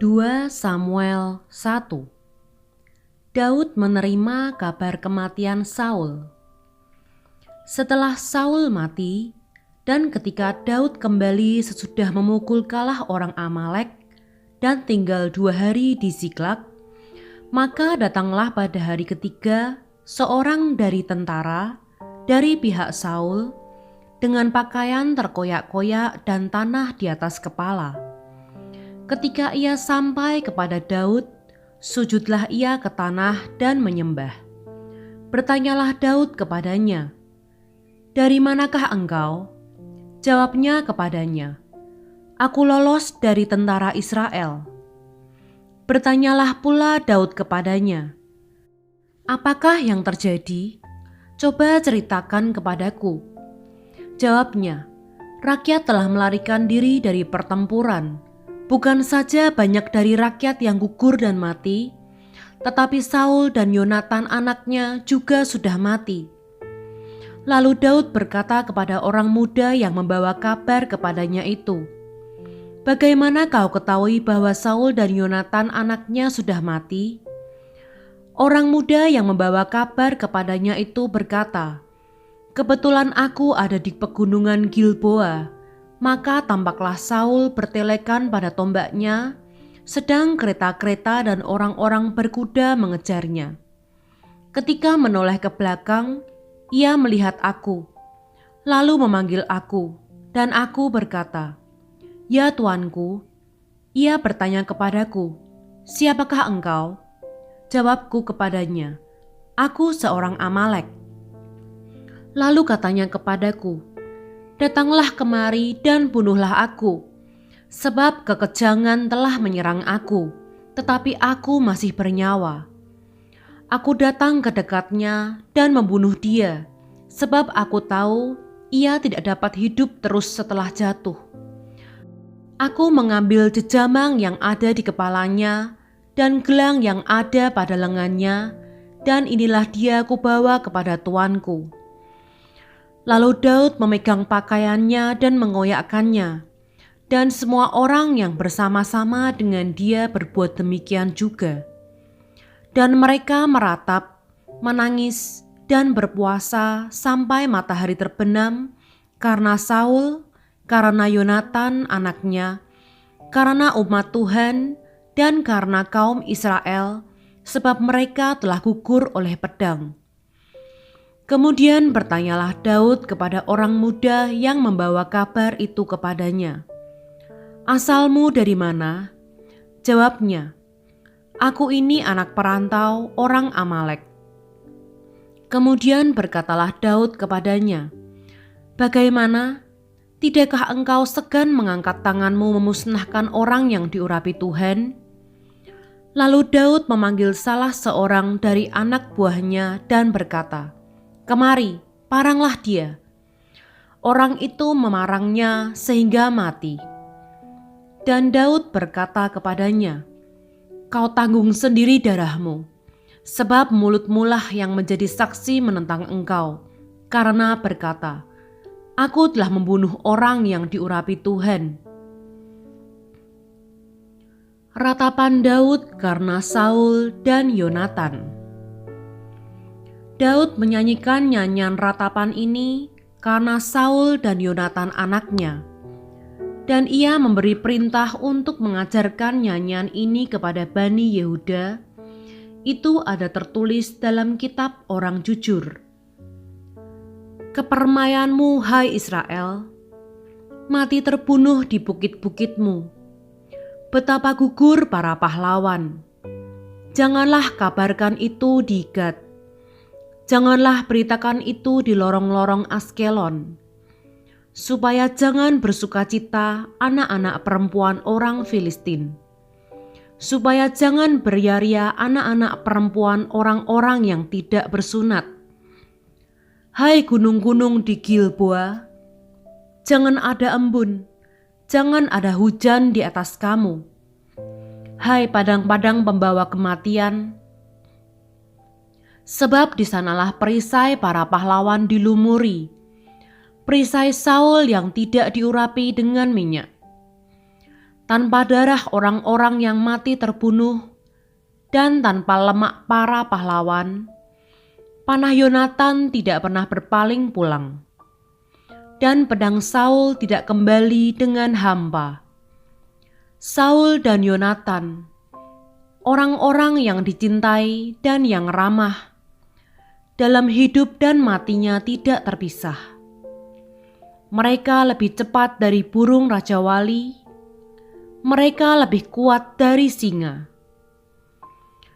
2 Samuel 1. Daud menerima kabar kematian Saul. Setelah Saul mati, dan ketika Daud kembali sesudah memukul kalah orang Amalek dan tinggal 2 hari di Ziklag, maka datanglah pada hari ketiga seorang dari tentara dari pihak Saul dengan pakaian terkoyak-koyak dan tanah di atas kepala. Ketika ia sampai kepada Daud, sujudlah ia ke tanah dan menyembah. Bertanyalah Daud kepadanya, "Dari manakah engkau?" Jawabnya kepadanya, "Aku lolos dari tentara Israel." Bertanyalah pula Daud kepadanya, "Apakah yang terjadi? Coba ceritakan kepadaku." Jawabnya, "Rakyat telah melarikan diri dari pertempuran. Bukan saja banyak dari rakyat yang gugur dan mati, tetapi Saul dan Yonatan anaknya juga sudah mati." Lalu Daud berkata kepada orang muda yang membawa kabar kepadanya itu, "Bagaimana kau ketahui bahwa Saul dan Yonatan anaknya sudah mati?" Orang muda yang membawa kabar kepadanya itu berkata, "Kebetulan aku ada di pegunungan Gilboa." Maka tampaklah Saul bertelekan pada tombaknya, sedang kereta-kereta dan orang-orang berkuda mengejarnya. Ketika menoleh ke belakang, ia melihat aku, lalu memanggil aku, dan aku berkata, "Ya tuanku." Ia bertanya kepadaku, "Siapakah engkau?" Jawabku kepadanya, "Aku seorang Amalek." Lalu katanya kepadaku, "Datanglah kemari dan bunuhlah aku, sebab kekejangan telah menyerang aku, tetapi aku masih bernyawa." Aku datang ke dekatnya dan membunuh dia, sebab aku tahu ia tidak dapat hidup terus setelah jatuh. Aku mengambil jejamang yang ada di kepalanya dan gelang yang ada pada lengannya, dan inilah dia kubawa kepada tuanku. Lalu Daud memegang pakaiannya dan mengoyakkannya, dan semua orang yang bersama-sama dengan dia berbuat demikian juga. Dan mereka meratap, menangis, dan berpuasa sampai matahari terbenam karena Saul, karena Yonatan anaknya, karena umat Tuhan, dan karena kaum Israel, sebab mereka telah gugur oleh pedang. Kemudian bertanyalah Daud kepada orang muda yang membawa kabar itu kepadanya, "Asalmu dari mana?" Jawabnya, "Aku ini anak perantau orang Amalek." Kemudian berkatalah Daud kepadanya, "Bagaimana? Tidakkah engkau segan mengangkat tanganmu memusnahkan orang yang diurapi Tuhan?" Lalu Daud memanggil salah seorang dari anak buahnya dan berkata, "Kemari, paranglah dia." Orang itu memarangnya sehingga mati. Dan Daud berkata kepadanya, "Kau tanggung sendiri darahmu, sebab mulutmu lah yang menjadi saksi menentang engkau, karena berkata, 'Aku telah membunuh orang yang diurapi Tuhan.'" Ratapan Daud karena Saul dan Yonatan. Daud menyanyikan nyanyian ratapan ini karena Saul dan Yonatan anaknya, dan ia memberi perintah untuk mengajarkan nyanyian ini kepada Bani Yehuda. Itu ada tertulis dalam kitab orang jujur. "Kepermayanmu, hai Israel, mati terbunuh di bukit-bukitmu. Betapa gugur para pahlawan. Janganlah kabarkan itu di Gad. Janganlah beritakan itu di lorong-lorong Askelon, supaya jangan bersukacita anak-anak perempuan orang Filistin, supaya jangan beryaria anak-anak perempuan orang-orang yang tidak bersunat. Hai gunung-gunung di Gilboa, jangan ada embun, jangan ada hujan di atas kamu. Hai padang-padang pembawa kematian, sebab di sanalah perisai para pahlawan dilumuri, perisai Saul yang tidak diurapi dengan minyak. tanpa darah orang-orang yang mati terbunuh, dan tanpa lemak para pahlawan, panah Yonatan tidak pernah berpaling pulang, dan pedang Saul tidak kembali dengan hampa. Saul dan Yonatan, orang-orang yang dicintai dan yang ramah, dalam hidup dan matinya tidak terpisah. Mereka lebih cepat dari burung Raja Wali, mereka lebih kuat dari singa.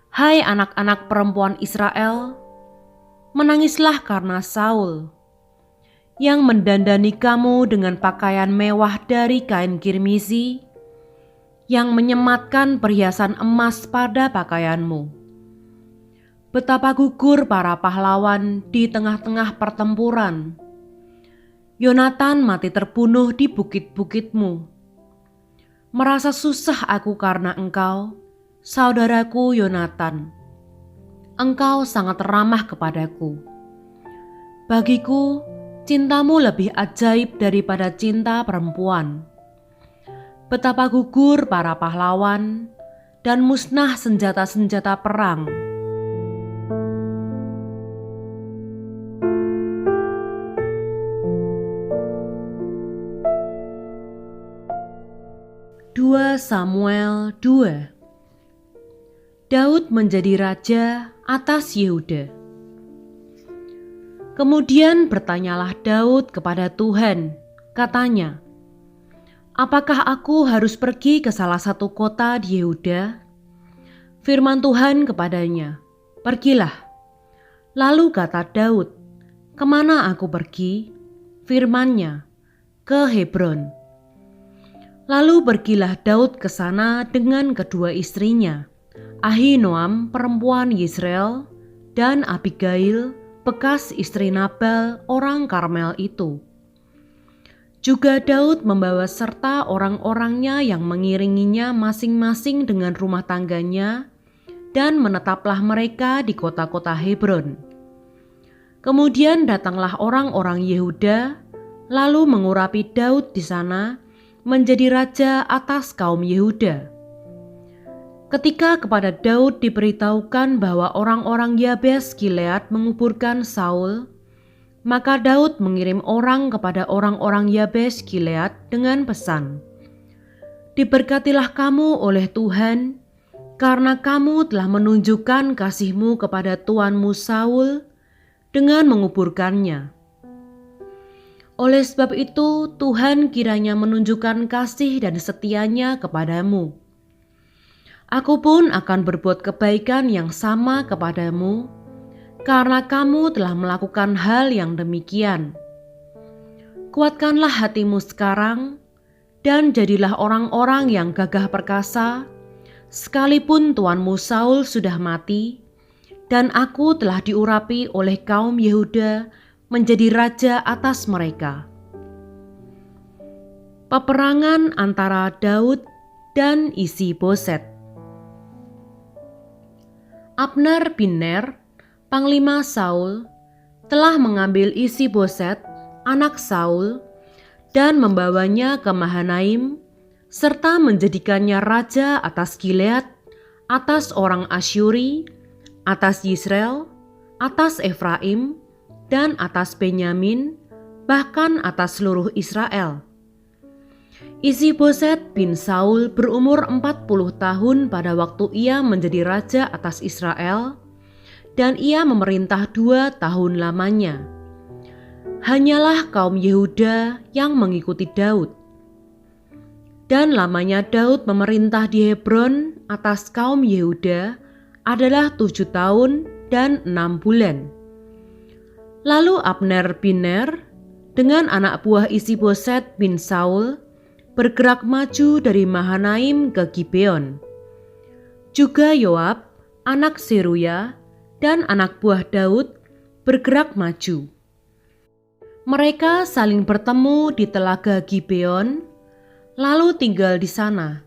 Hai anak-anak perempuan Israel, menangislah karena Saul, yang mendandani kamu dengan pakaian mewah dari kain kirmizi, yang menyematkan perhiasan emas pada pakaianmu. Betapa gugur para pahlawan di tengah-tengah pertempuran. Yonatan mati terbunuh di bukit-bukitmu. Merasa susah aku karena engkau, saudaraku Yonatan. Engkau sangat ramah kepadaku. Bagiku, cintamu lebih ajaib daripada cinta perempuan. Betapa gugur para pahlawan dan musnah senjata-senjata perang. Samuel 2. Daud menjadi raja atas Yehuda. Kemudian bertanyalah Daud kepada Tuhan, katanya, apakah aku harus pergi ke salah satu kota di Yehuda? Firman Tuhan kepadanya, pergilah. Lalu kata Daud, kemana aku pergi? Firman-Nya, ke Hebron. Lalu pergilah Daud ke sana dengan kedua istrinya, Ahinoam perempuan Yisrael, dan Abigail bekas istri Nabal orang Karmel itu. Juga Daud membawa serta orang-orangnya yang mengiringinya masing-masing dengan rumah tangganya, dan menetaplah mereka di kota-kota Hebron. Kemudian datanglah orang-orang Yehuda, lalu mengurapi Daud di sana, menjadi raja atas kaum Yehuda. Ketika kepada Daud diberitahukan bahwa orang-orang Yabes Gilead menguburkan Saul, maka Daud mengirim orang kepada orang-orang Yabes Gilead dengan pesan, diberkatilah kamu oleh Tuhan, karena kamu telah menunjukkan kasih-Mu kepada tuanmu Saul dengan menguburkannya. Oleh sebab itu, Tuhan kiranya menunjukkan kasih dan setia-Nya kepadamu. Aku pun akan berbuat kebaikan yang sama kepadamu, karena kamu telah melakukan hal yang demikian. Kuatkanlah hatimu sekarang, dan jadilah orang-orang yang gagah perkasa, sekalipun tuanmu Saul sudah mati, dan aku telah diurapi oleh kaum Yehuda menjadi raja atas mereka. Peperangan antara Daud dan Isi-Boset. Abner bin Ner, panglima Saul, telah mengambil Isi-Boset, anak Saul, dan membawanya ke Mahanaim, serta menjadikannya raja atas Gilead, atas orang Asyuri, atas Yisrael, atas Efraim, dan atas Benyamin, bahkan atas seluruh Israel. Isi-Boset bin Saul berumur 40 tahun pada waktu ia menjadi raja atas Israel, dan ia memerintah 2 tahun lamanya. Hanyalah kaum Yehuda yang mengikuti Daud. Dan lamanya Daud memerintah di Hebron atas kaum Yehuda adalah 7 tahun dan 6 bulan. Lalu Abner bin Ner dengan anak buah Isi-Boset bin Saul bergerak maju dari Mahanaim ke Gibeon. Juga Yoab, anak Seruya, dan anak buah Daud bergerak maju. Mereka saling bertemu di telaga Gibeon, lalu tinggal di sana.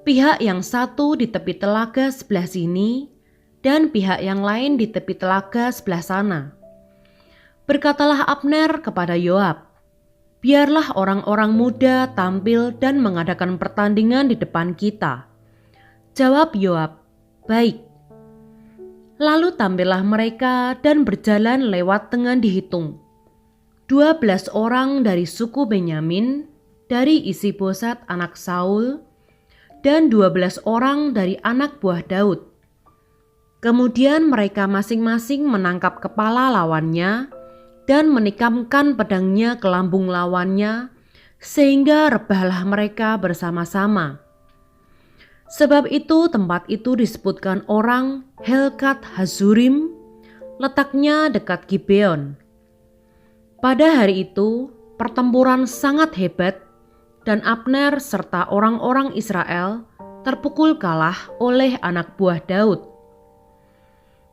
Pihak yang satu di tepi telaga sebelah sini, dan pihak yang lain di tepi telaga sebelah sana. Berkatalah Abner kepada Yoab, biarlah orang-orang muda tampil dan mengadakan pertandingan di depan kita." Jawab Yoab, "Baik." Lalu tampillah mereka dan berjalan lewat dengan dihitung 12 orang dari suku Benyamin, dari Isi-Boset anak Saul, dan 12 orang dari anak buah Daud. Kemudian mereka masing-masing menangkap kepala lawannya dan menikamkan pedangnya ke lambung lawannya, sehingga rebahlah mereka bersama-sama. Sebab itu tempat itu disebutkan orang Helkat Hazurim, letaknya dekat Gibeon. Pada hari itu pertempuran sangat hebat, dan Abner serta orang-orang Israel terpukul kalah oleh anak buah Daud.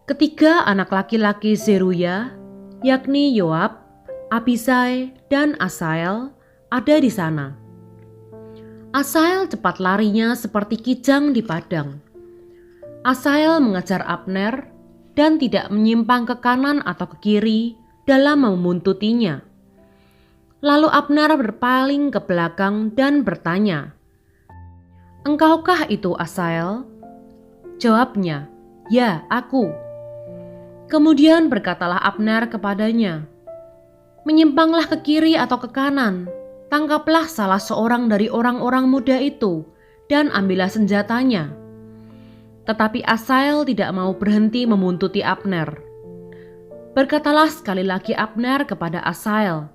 Ketiga anak laki-laki Zeruya, yakni Yoab, Abisai, dan Asael, ada di sana. Asael cepat larinya seperti kijang di padang. Asael mengejar Abner dan tidak menyimpang ke kanan atau ke kiri dalam membuntutinya. Lalu Abner berpaling ke belakang dan bertanya, "Engkaukah itu, Asael?" Jawabnya, "Ya, aku." Kemudian berkatalah Abner kepadanya, "Menyimpanglah ke kiri atau ke kanan, tangkaplah salah seorang dari orang-orang muda itu, dan ambillah senjatanya." Tetapi Asael tidak mau berhenti membuntuti Abner. Berkatalah sekali lagi Abner kepada Asael,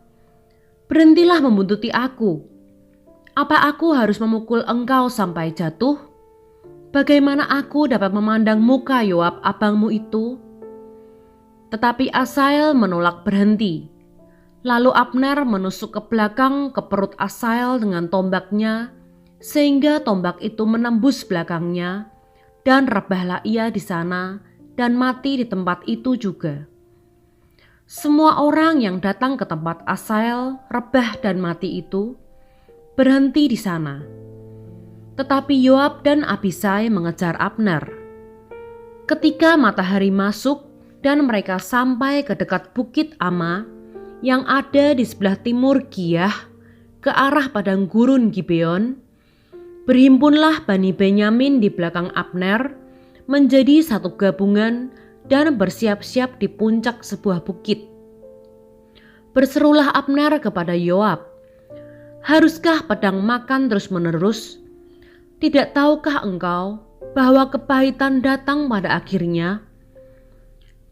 "Berhentilah membuntuti aku. Apa aku harus memukul engkau sampai jatuh? Bagaimana aku dapat memandang muka Yoab abangmu itu?" Tetapi Asael menolak berhenti. Lalu Abner menusuk ke belakang ke perut Asael dengan tombaknya, sehingga tombak itu menembus belakangnya, dan rebahlah ia di sana dan mati di tempat itu juga. Semua orang yang datang ke tempat Asael rebah dan mati itu berhenti di sana. Tetapi Yoab dan Abisai mengejar Abner. Ketika matahari masuk dan mereka sampai ke dekat Bukit Ama yang ada di sebelah timur Giyah ke arah padang gurun Gibeon, berhimpunlah Bani Benyamin di belakang Abner menjadi satu gabungan dan bersiap-siap di puncak sebuah bukit. Berserulah Abner kepada Yoab, "Haruskah pedang makan terus-menerus? Tidak tahukah engkau bahwa kepahitan datang pada akhirnya?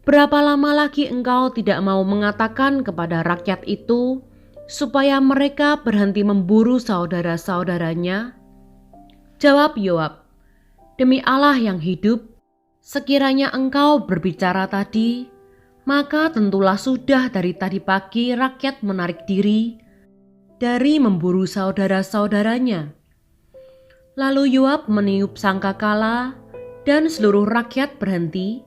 Berapa lama lagi engkau tidak mau mengatakan kepada rakyat itu supaya mereka berhenti memburu saudara-saudaranya?" Jawab Yoab, "Demi Allah yang hidup, sekiranya engkau berbicara tadi, maka tentulah sudah dari tadi pagi rakyat menarik diri dari memburu saudara-saudaranya." Lalu Yoab meniup sangkakala dan seluruh rakyat berhenti.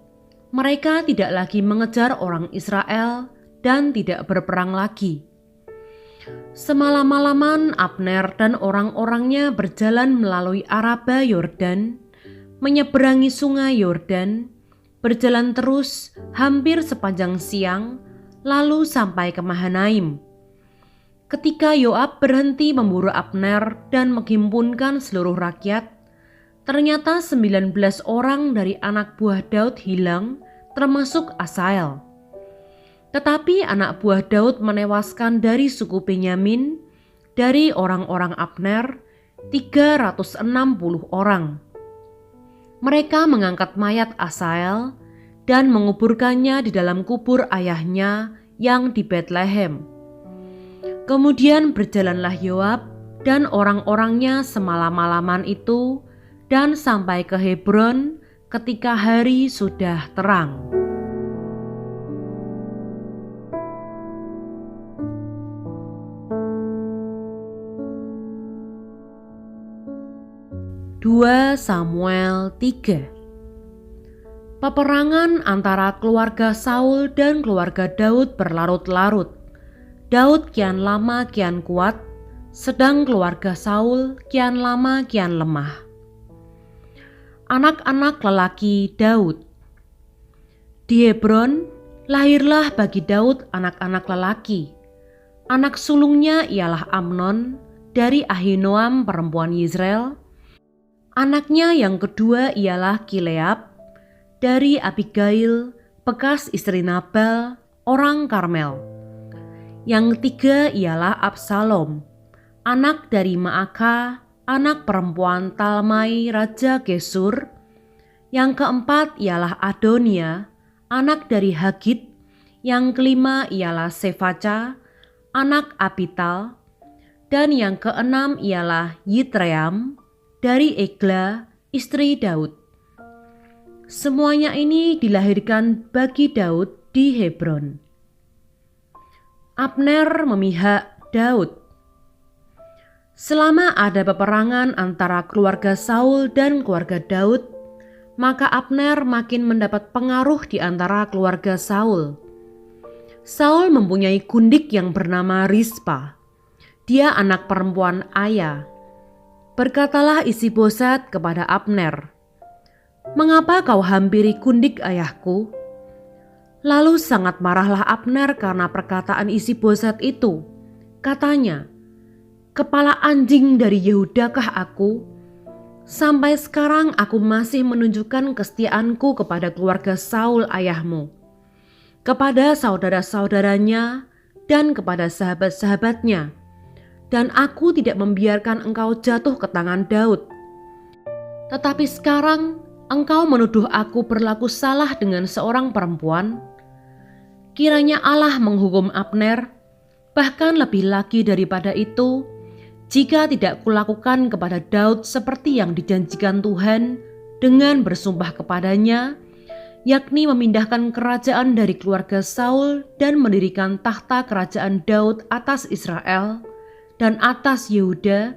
Mereka tidak lagi mengejar orang Israel dan tidak berperang lagi. Semalam-malaman Abner dan orang-orangnya berjalan melalui Araba Yordan, menyeberangi sungai Yordan, berjalan terus hampir sepanjang siang, lalu sampai ke Mahanaim. Ketika Yoab berhenti memburu Abner dan menghimpunkan seluruh rakyat, ternyata 19 orang dari anak buah Daud hilang, termasuk Asael. Tetapi anak buah Daud menewaskan dari suku Benyamin, dari orang-orang Abner, 360 orang. Mereka mengangkat mayat Asael dan menguburkannya di dalam kubur ayahnya yang di Betlehem. Kemudian berjalanlah Yoab dan orang-orangnya semalam-malaman itu dan sampai ke Hebron ketika hari sudah terang. Dua Samuel 3. Peperangan antara keluarga Saul dan keluarga Daud berlarut-larut. Daud kian lama kian kuat, sedang keluarga Saul kian lama kian lemah. Anak-anak lelaki Daud. Di Hebron lahirlah bagi Daud anak-anak lelaki. Anak sulungnya ialah Amnon dari Ahinoam perempuan Yizreel. Anaknya yang kedua ialah Kileab dari Abigail, bekas istri Nabal, orang Karmel. Yang ketiga ialah Absalom, anak dari Maaka, anak perempuan Talmai Raja Gesur. Yang keempat ialah Adonia, anak dari Hagit. Yang kelima ialah Sefaca, anak Abital. Dan yang keenam ialah Yitream dari Egla, istri Daud. Semuanya ini dilahirkan bagi Daud di Hebron. Abner memihak Daud. Selama ada peperangan antara keluarga Saul dan keluarga Daud, maka Abner makin mendapat pengaruh di antara keluarga Saul. Saul mempunyai gundik yang bernama Rispa. Dia anak perempuan Aya. Berkatalah Isiboset kepada Abner, "Mengapa kau hampiri gundik ayahku?" Lalu sangat marahlah Abner karena perkataan Isiboset itu. Katanya, "Kepala anjing dari Yehudakah aku? Sampai sekarang aku masih menunjukkan kesetiaanku kepada keluarga Saul ayahmu, kepada saudara-saudaranya dan kepada sahabat-sahabatnya. Dan aku tidak membiarkan engkau jatuh ke tangan Daud. Tetapi sekarang engkau menuduh aku berlaku salah dengan seorang perempuan. Kiranya Allah menghukum Abner, bahkan lebih lagi daripada itu, jika tidak kulakukan kepada Daud seperti yang dijanjikan Tuhan dengan bersumpah kepadanya, yakni memindahkan kerajaan dari keluarga Saul dan mendirikan tahta kerajaan Daud atas Israel dan atas Yehuda,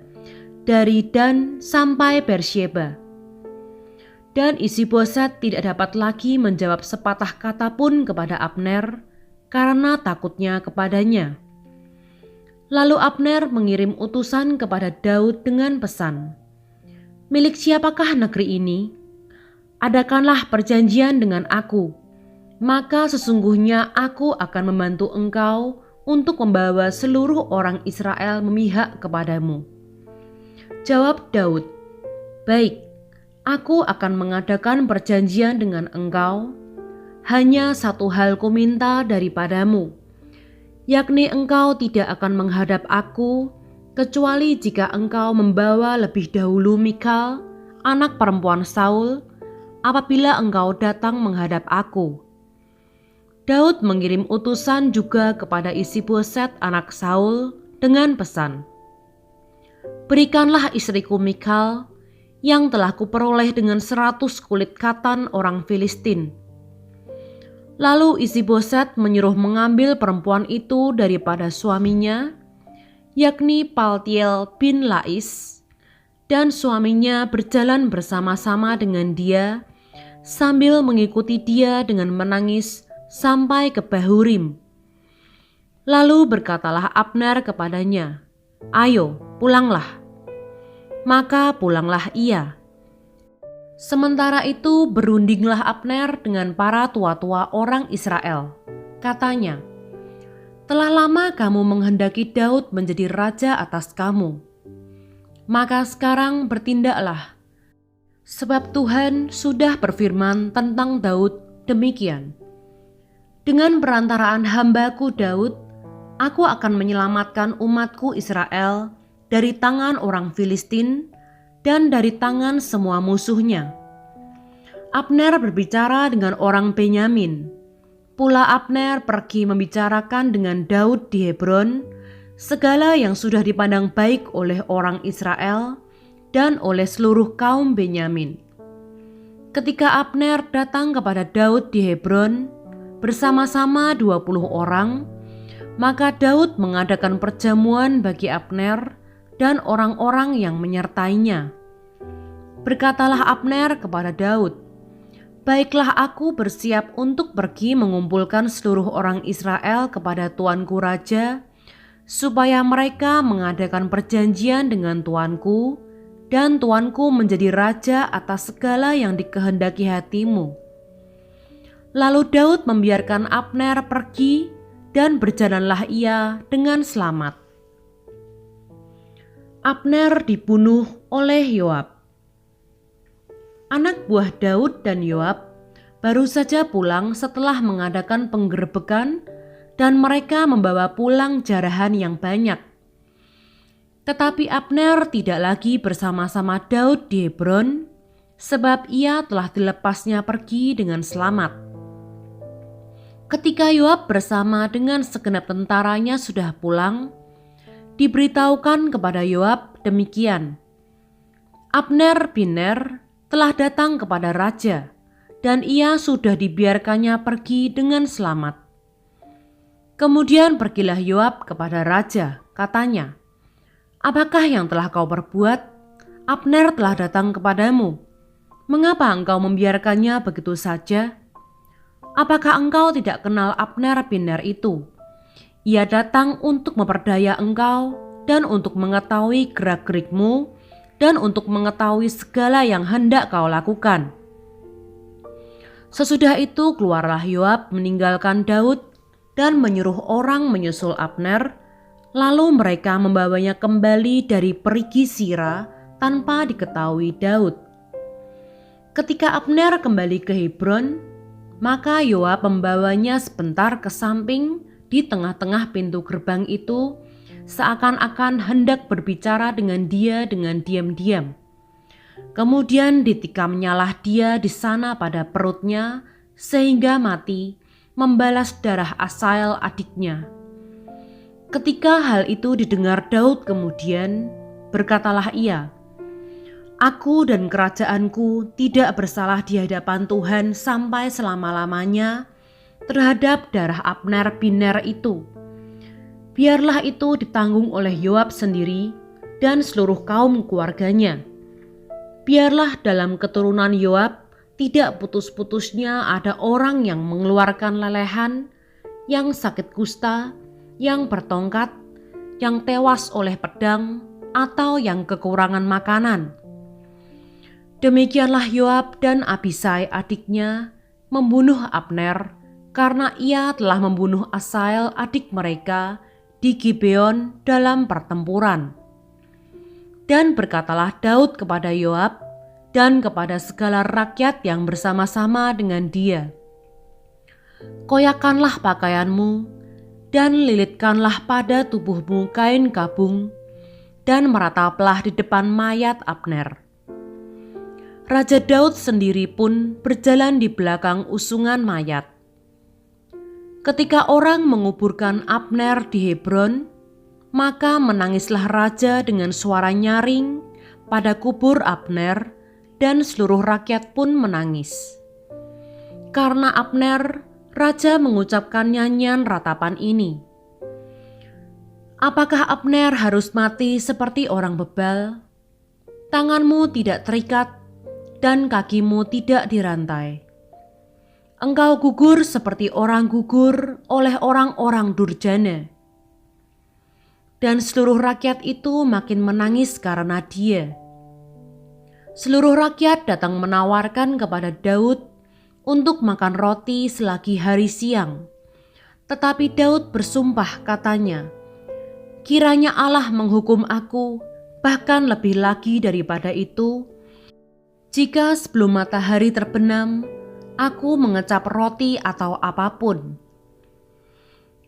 dari Dan sampai Beersheba." Dan Isiboset tidak dapat lagi menjawab sepatah kata pun kepada Abner karena takutnya kepadanya. Lalu Abner mengirim utusan kepada Daud dengan pesan, "Milik siapakah negeri ini? Adakanlah perjanjian dengan aku, maka sesungguhnya aku akan membantu engkau untuk membawa seluruh orang Israel memihak kepadamu." Jawab Daud, "Baik, aku akan mengadakan perjanjian dengan engkau. Hanya satu hal ku minta daripadamu, yakni engkau tidak akan menghadap aku, kecuali jika engkau membawa lebih dahulu Mikal, anak perempuan Saul, apabila engkau datang menghadap aku." Daud mengirim utusan juga kepada Isiboset anak Saul dengan pesan, "Berikanlah istriku Mikal yang telah kuperoleh dengan 100 kulit katan orang Filistin." Lalu Isiboset menyuruh mengambil perempuan itu daripada suaminya, yakni Paltiel bin Lais, dan suaminya berjalan bersama-sama dengan dia sambil mengikuti dia dengan menangis sampai ke Bahurim. Lalu berkatalah Abner kepadanya, "Ayo, pulanglah." Maka pulanglah ia. Sementara itu berundinglah Abner dengan para tua-tua orang Israel. Katanya, "Telah lama kamu menghendaki Daud menjadi raja atas kamu. Maka sekarang bertindaklah, sebab Tuhan sudah berfirman tentang Daud demikian, 'Dengan perantaraan hambaku Daud, aku akan menyelamatkan umatku Israel dari tangan orang Filistin dan dari tangan semua musuhnya.'" Abner berbicara dengan orang Benyamin. Pula Abner pergi membicarakan dengan Daud di Hebron segala yang sudah dipandang baik oleh orang Israel dan oleh seluruh kaum Benyamin. Ketika Abner datang kepada Daud di Hebron bersama-sama 20 orang, maka Daud mengadakan perjamuan bagi Abner dan orang-orang yang menyertainya. Berkatalah Abner kepada Daud, "Baiklah, aku bersiap untuk pergi mengumpulkan seluruh orang Israel kepada tuanku raja, supaya mereka mengadakan perjanjian dengan tuanku, dan tuanku menjadi raja atas segala yang dikehendaki hatimu." Lalu Daud membiarkan Abner pergi dan berjalanlah ia dengan selamat. Abner dibunuh oleh Yoab. Anak buah Daud dan Yoab baru saja pulang setelah mengadakan penggerebekan dan mereka membawa pulang jarahan yang banyak. Tetapi Abner tidak lagi bersama-sama Daud di Hebron, sebab ia telah dilepasnya pergi dengan selamat. Ketika Yoab bersama dengan segenap tentaranya sudah pulang, diberitahukan kepada Yoab demikian: Abner bin Ner telah datang kepada raja, dan ia sudah dibiarkannya pergi dengan selamat. Kemudian pergilah Yoab kepada raja, katanya, "Apakah yang telah kau perbuat? Abner telah datang kepadamu. Mengapa engkau membiarkannya begitu saja? Apakah engkau tidak kenal Abner bin Ner itu? Ia datang untuk memperdaya engkau dan untuk mengetahui gerak-gerikmu dan untuk mengetahui segala yang hendak kau lakukan." Sesudah itu keluarlah Yoab meninggalkan Daud dan menyuruh orang menyusul Abner. Lalu mereka membawanya kembali dari perigi Sira tanpa diketahui Daud. Ketika Abner kembali ke Hebron, maka Yoab membawanya sebentar ke samping di tengah-tengah pintu gerbang itu, seakan-akan hendak berbicara dengan dia dengan diam-diam. Kemudian ditikamnyalah dia di sana pada perutnya sehingga mati, membalas darah Asael adiknya. Ketika hal itu didengar Daud kemudian, berkatalah ia, "Aku dan kerajaanku tidak bersalah di hadapan Tuhan sampai selama-lamanya terhadap darah Abner bin Ner itu. Biarlah itu ditanggung oleh Yoab sendiri dan seluruh kaum keluarganya. Biarlah dalam keturunan Yoab tidak putus-putusnya ada orang yang mengeluarkan lelehan, yang sakit kusta, yang bertongkat, yang tewas oleh pedang, atau yang kekurangan makanan." Demikianlah Yoab dan Abisai adiknya membunuh Abner karena ia telah membunuh Asael adik mereka di Gibeon dalam pertempuran. Dan berkatalah Daud kepada Yoab dan kepada segala rakyat yang bersama-sama dengan dia, "Koyakanlah pakaianmu dan lilitkanlah pada tubuhmu kain kabung dan merataplah di depan mayat Abner." Raja Daud sendiri pun berjalan di belakang usungan mayat. Ketika orang menguburkan Abner di Hebron, maka menangislah raja dengan suara nyaring pada kubur Abner, dan seluruh rakyat pun menangis. Karena Abner, raja mengucapkan nyanyian ratapan ini, "Apakah Abner harus mati seperti orang bebal? Tanganmu tidak terikat dan kakimu tidak dirantai. Engkau gugur seperti orang gugur oleh orang-orang durjana." Dan seluruh rakyat itu makin menangis karena dia. Seluruh rakyat datang menawarkan kepada Daud untuk makan roti selagi hari siang. Tetapi Daud bersumpah, katanya, "Kiranya Allah menghukum aku, bahkan lebih lagi daripada itu, jika sebelum matahari terbenam, aku mengecap roti atau apapun."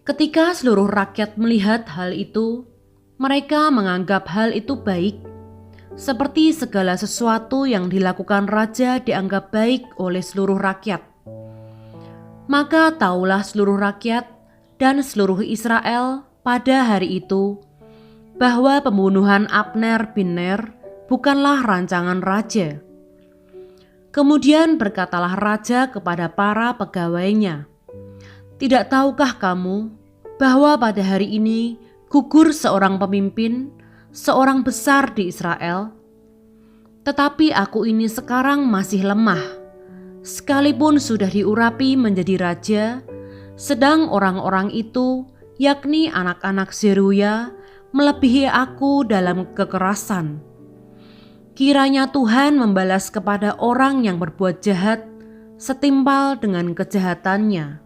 Ketika seluruh rakyat melihat hal itu, mereka menganggap hal itu baik, seperti segala sesuatu yang dilakukan raja dianggap baik oleh seluruh rakyat. Maka taulah seluruh rakyat dan seluruh Israel pada hari itu bahwa pembunuhan Abner bin Ner bukanlah rancangan raja. Kemudian berkatalah raja kepada para pegawainya, "Tidak tahukah kamu bahwa pada hari ini gugur seorang pemimpin, seorang besar di Israel? Tetapi aku ini sekarang masih lemah, sekalipun sudah diurapi menjadi raja, sedang orang-orang itu, yakni anak-anak Zeruya, melebihi aku dalam kekerasan. Kiranya Tuhan membalas kepada orang yang berbuat jahat setimpal dengan kejahatannya."